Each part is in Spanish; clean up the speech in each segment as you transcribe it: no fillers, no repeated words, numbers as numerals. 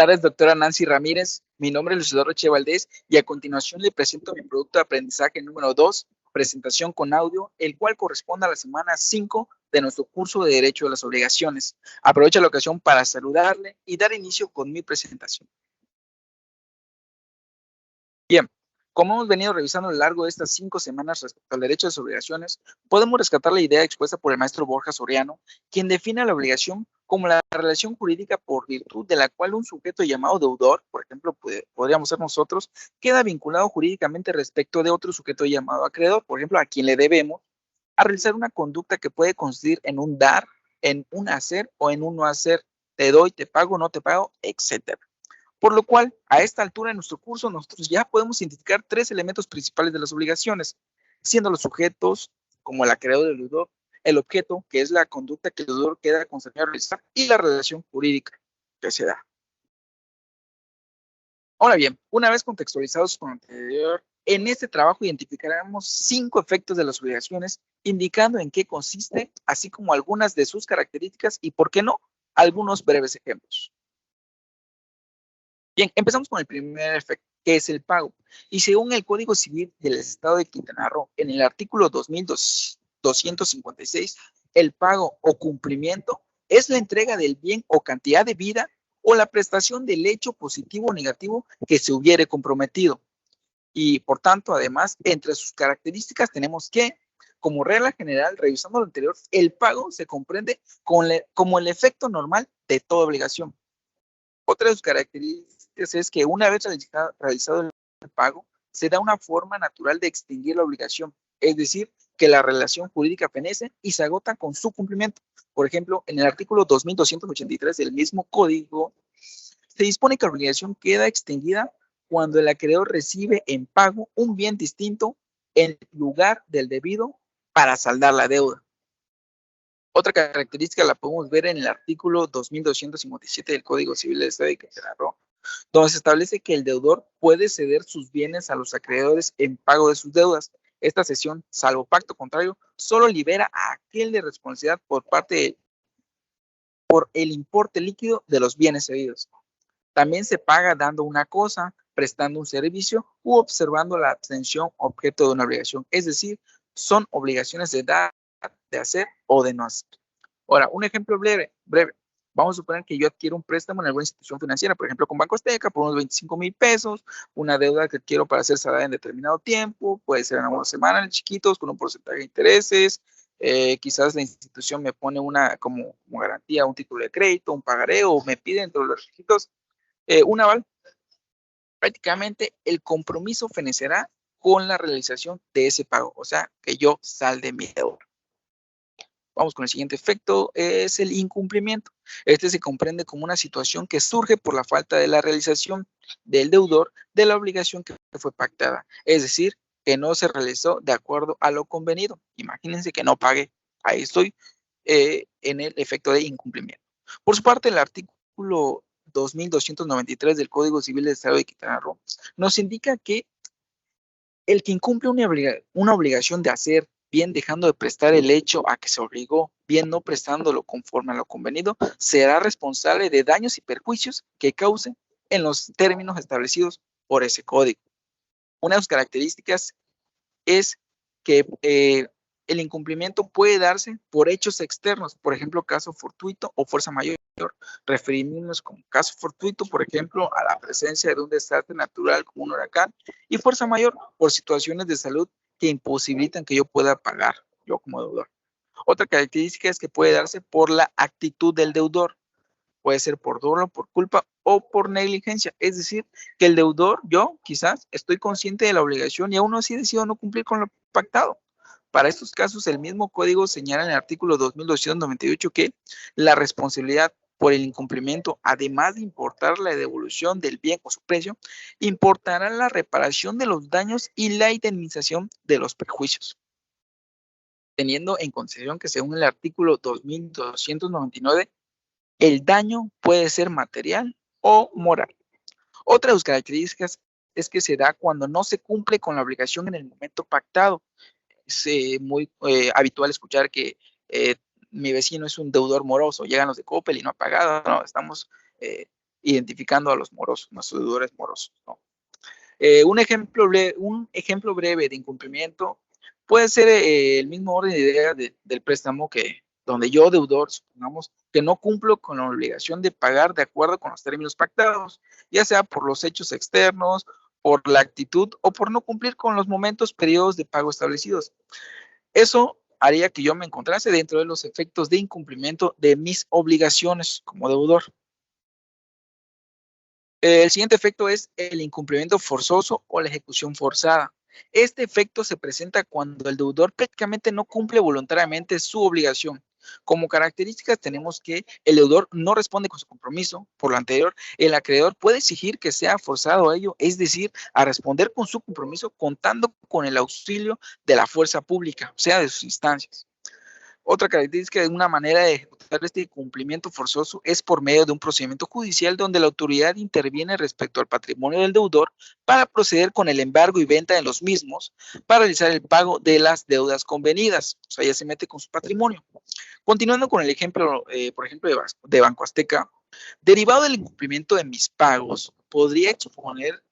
Tardes, doctora Nancy Ramírez. Mi nombre es Luis Eduardo Che Valdés y a continuación le presento mi producto de aprendizaje número 2, presentación con audio, el cual corresponde a la semana 5 de nuestro curso de Derecho de las Obligaciones. Aprovecho la ocasión para saludarle y dar inicio con mi presentación. Bien, como hemos venido revisando a lo largo de estas 5 semanas respecto al derecho de las obligaciones, podemos rescatar la idea expuesta por el maestro Borja Soriano, quien define la obligación como la relación jurídica por virtud de la cual un sujeto llamado deudor, por ejemplo, podríamos ser nosotros, queda vinculado jurídicamente respecto de otro sujeto llamado acreedor, por ejemplo, a quien le debemos, a realizar una conducta que puede consistir en un dar, en un hacer o en un no hacer, te doy, te pago, no te pago, etcétera. Por lo cual, a esta altura en nuestro curso, nosotros ya podemos identificar 3 elementos principales de las obligaciones, siendo los sujetos, como el acreedor del deudor, el objeto, que es la conducta que el deudor queda constreñido a realizar, y la relación jurídica que se da. Ahora bien, una vez contextualizados con lo anterior, en este trabajo identificaremos 5 efectos de las obligaciones, indicando en qué consiste, así como algunas de sus características y, por qué no, algunos breves ejemplos. Bien, empezamos con el primer efecto, que es el pago. Y según el Código Civil del Estado de Quintana Roo, en el artículo 2256, el pago o cumplimiento es la entrega del bien o cantidad de vida o la prestación del hecho positivo o negativo que se hubiere comprometido. Y por tanto, además, entre sus características tenemos que, como regla general, revisando lo anterior, el pago se comprende como el efecto normal de toda obligación. Otra de sus características es que una vez realizado el pago, se da una forma natural de extinguir la obligación, es decir, que la relación jurídica fenece y se agota con su cumplimiento. Por ejemplo, en el artículo 2283 del mismo código, se dispone que la obligación queda extinguida cuando el acreedor recibe en pago un bien distinto en lugar del debido para saldar la deuda. Otra característica la podemos ver en el artículo 2257 del Código Civil del Estado de Quintana Roo, donde se establece que el deudor puede ceder sus bienes a los acreedores en pago de sus deudas. Esta cesión, salvo pacto contrario, solo libera a aquel de responsabilidad por el importe líquido de los bienes cedidos. También se paga dando una cosa, prestando un servicio u observando la atención objeto de una obligación. Es decir, son obligaciones de dar, de hacer o de no hacer. Ahora, un ejemplo breve. Vamos a suponer que yo adquiero un préstamo en alguna institución financiera, por ejemplo, con Banco Azteca, por unos 25,000 pesos, una deuda que quiero para ser saldada en determinado tiempo, puede ser en algunas semanas chiquitos, con un porcentaje de intereses, quizás la institución me pone como garantía un título de crédito, un pagaré, o me pide dentro de los requisitos un aval. Prácticamente el compromiso fenecerá con la realización de ese pago, o sea, que yo salde mi deuda. Vamos con el siguiente efecto, es el incumplimiento. Este se comprende como una situación que surge por la falta de la realización del deudor de la obligación que fue pactada, es decir, que no se realizó de acuerdo a lo convenido. Imagínense que no pague, ahí estoy en el efecto de incumplimiento. Por su parte, el artículo 2293 del Código Civil del Estado de Quintana Roo nos indica que el que incumple una obligación de hacer, bien dejando de prestar el hecho a que se obligó, bien no prestándolo conforme a lo convenido, será responsable de daños y perjuicios que cause en los términos establecidos por ese código. Una de sus características es que el incumplimiento puede darse por hechos externos, por ejemplo, caso fortuito o fuerza mayor. Referimos como caso fortuito, por ejemplo, a la presencia de un desastre natural como un huracán, y fuerza mayor por situaciones de salud que imposibilitan que yo pueda pagar, yo como deudor. Otra característica es que puede darse por la actitud del deudor. Puede ser por dolo, por culpa o por negligencia. Es decir, que el deudor, yo quizás estoy consciente de la obligación y aún así decido no cumplir con lo pactado. Para estos casos, el mismo código señala en el artículo 2298 que la responsabilidad por el incumplimiento, además de importar la devolución del bien o su precio, importará la reparación de los daños y la indemnización de los perjuicios. Teniendo en consideración que según el artículo 2299, el daño puede ser material o moral. Otra de sus características es que se da cuando no se cumple con la obligación en el momento pactado. Es muy habitual escuchar que mi vecino es un deudor moroso, llegan los de Coppel y no ha pagado, no, estamos identificando a los morosos, nuestros deudores morosos, ¿no? Un ejemplo breve de incumplimiento puede ser el mismo orden de ideas del préstamo donde yo, deudor, supongamos que no cumplo con la obligación de pagar de acuerdo con los términos pactados, ya sea por los hechos externos, por la actitud o por no cumplir con los periodos de pago establecidos. Eso haría que yo me encontrase dentro de los efectos de incumplimiento de mis obligaciones como deudor. El siguiente efecto es el incumplimiento forzoso o la ejecución forzada. Este efecto se presenta cuando el deudor prácticamente no cumple voluntariamente su obligación. Como características tenemos que el deudor no responde con su compromiso. Por lo anterior, el acreedor puede exigir que sea forzado a ello, es decir, a responder con su compromiso contando con el auxilio de la fuerza pública, o sea, de sus instancias. Otra característica de una manera de ejecutar este cumplimiento forzoso es por medio de un procedimiento judicial donde la autoridad interviene respecto al patrimonio del deudor para proceder con el embargo y venta de los mismos para realizar el pago de las deudas convenidas. O sea, ya se mete con su patrimonio. Continuando con el ejemplo, por ejemplo, de Banco Azteca, derivado del incumplimiento de mis pagos, podría exponer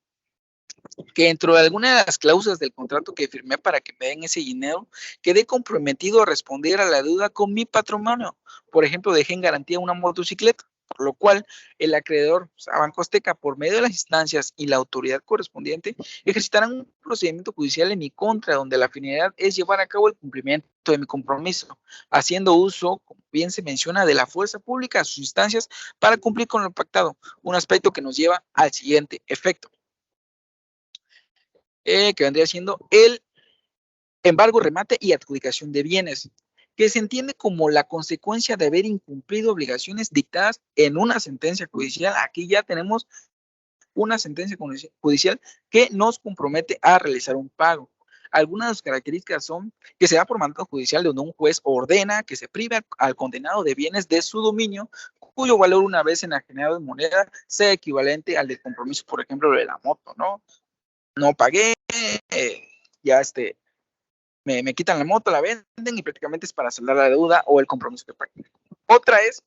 que dentro de alguna de las cláusulas del contrato que firmé para que me den ese dinero, quedé comprometido a responder a la deuda con mi patrimonio. Por ejemplo, dejé en garantía una motocicleta, por lo cual el acreedor, o sea, Banco Azteca, por medio de las instancias y la autoridad correspondiente, ejercitarán un procedimiento judicial en mi contra, donde la finalidad es llevar a cabo el cumplimiento de mi compromiso, haciendo uso, como bien se menciona, de la fuerza pública a sus instancias para cumplir con lo pactado, un aspecto que nos lleva al siguiente efecto. Que vendría siendo el embargo, remate y adjudicación de bienes, que se entiende como la consecuencia de haber incumplido obligaciones dictadas en una sentencia judicial. Aquí ya tenemos una sentencia judicial que nos compromete a realizar un pago. Algunas de sus características son que se da por mandato judicial donde un juez ordena que se prive al condenado de bienes de su dominio, cuyo valor una vez enajenado en moneda sea equivalente al del compromiso, por ejemplo, de la moto, ¿no? No pagué, ya me quitan la moto, la venden y prácticamente es para saldar la deuda o el compromiso que pagué. Otra es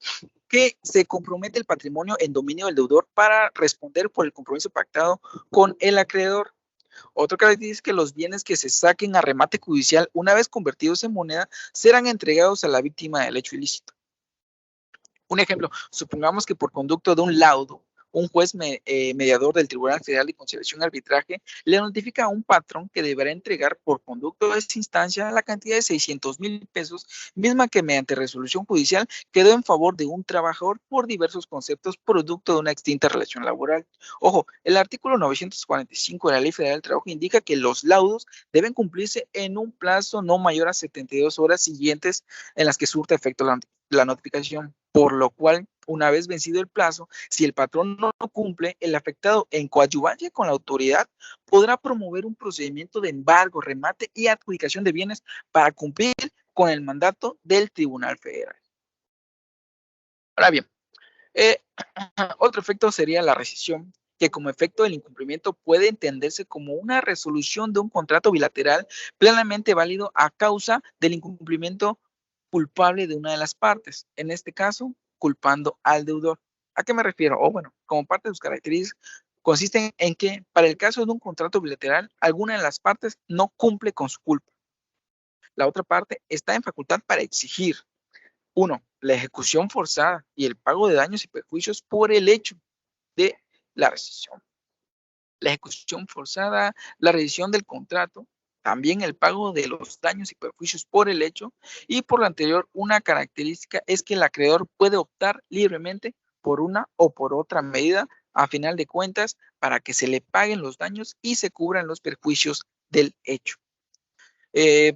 que se compromete el patrimonio en dominio del deudor para responder por el compromiso pactado con el acreedor. Otra característica es que los bienes que se saquen a remate judicial, una vez convertidos en moneda, serán entregados a la víctima del hecho ilícito. Un ejemplo, supongamos que por conducto de un laudo, un juez mediador del Tribunal Federal de Conciliación y Arbitraje le notifica a un patrón que deberá entregar por conducto de esta instancia la cantidad de 600,000 pesos, misma que mediante resolución judicial quedó en favor de un trabajador por diversos conceptos producto de una extinta relación laboral. Ojo, el artículo 945 de la Ley Federal del Trabajo indica que los laudos deben cumplirse en un plazo no mayor a 72 horas siguientes en las que surta efecto la notificación, por lo cual, una vez vencido el plazo, si el patrón no cumple, el afectado, en coadyuvancia con la autoridad, podrá promover un procedimiento de embargo, remate y adjudicación de bienes para cumplir con el mandato del Tribunal Federal. Ahora bien, otro efecto sería la rescisión, que como efecto del incumplimiento puede entenderse como una resolución de un contrato bilateral plenamente válido a causa del incumplimiento culpable de una de las partes, en este caso, culpando al deudor. ¿A qué me refiero? Bueno, como parte de sus características, consisten en que, para el caso de un contrato bilateral, alguna de las partes no cumple con su culpa. La otra parte está en facultad para exigir, 1, la ejecución forzada y el pago de daños y perjuicios por el hecho de la rescisión. La ejecución forzada, la rescisión del contrato, también el pago de los daños y perjuicios por el hecho, y por lo anterior, una característica es que el acreedor puede optar libremente por una o por otra medida, a final de cuentas, para que se le paguen los daños y se cubran los perjuicios del hecho.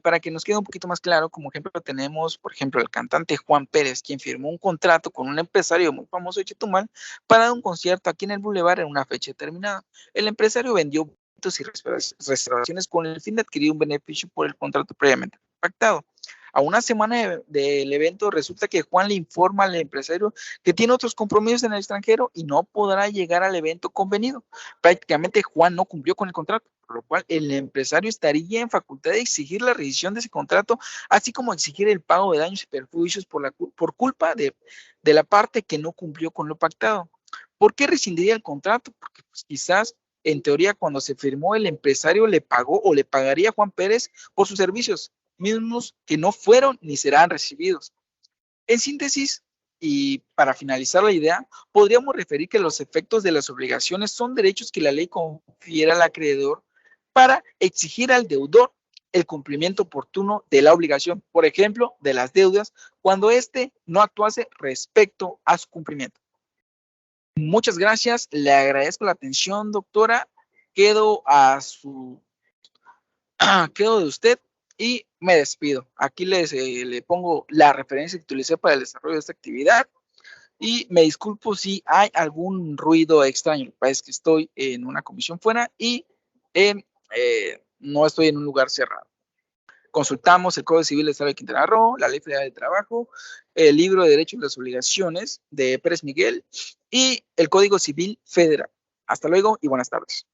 Para que nos quede un poquito más claro, como ejemplo tenemos, por ejemplo, el cantante Juan Pérez, quien firmó un contrato con un empresario muy famoso de Chetumal para un concierto aquí en el Boulevard en una fecha determinada. El empresario vendió boletos y reservaciones con el fin de adquirir un beneficio por el contrato previamente pactado. A una semana del evento resulta que Juan le informa al empresario que tiene otros compromisos en el extranjero y no podrá llegar al evento convenido. Prácticamente Juan no cumplió con el contrato, por lo cual el empresario estaría en facultad de exigir la rescisión de ese contrato, así como exigir el pago de daños y perjuicios por culpa de la parte que no cumplió con lo pactado. ¿Por qué rescindiría el contrato? Porque pues, quizás en teoría cuando se firmó el empresario le pagó o le pagaría a Juan Pérez por sus servicios, mismos que no fueron ni serán recibidos. En síntesis, y para finalizar la idea, podríamos referir que los efectos de las obligaciones son derechos que la ley confiere al acreedor para exigir al deudor el cumplimiento oportuno de la obligación, por ejemplo, de las deudas, cuando éste no actuase respecto a su cumplimiento. Muchas gracias, le agradezco la atención, doctora. Quedo a su quedo de usted y me despido. Aquí le pongo la referencia que utilicé para el desarrollo de esta actividad y me disculpo si hay algún ruido extraño. Parece que estoy en una comisión fuera y no estoy en un lugar cerrado. Consultamos el Código Civil del Estado de Quintana Roo, la Ley Federal del Trabajo, el Libro de Derechos y las Obligaciones de Pérez Miguel y el Código Civil Federal. Hasta luego y buenas tardes.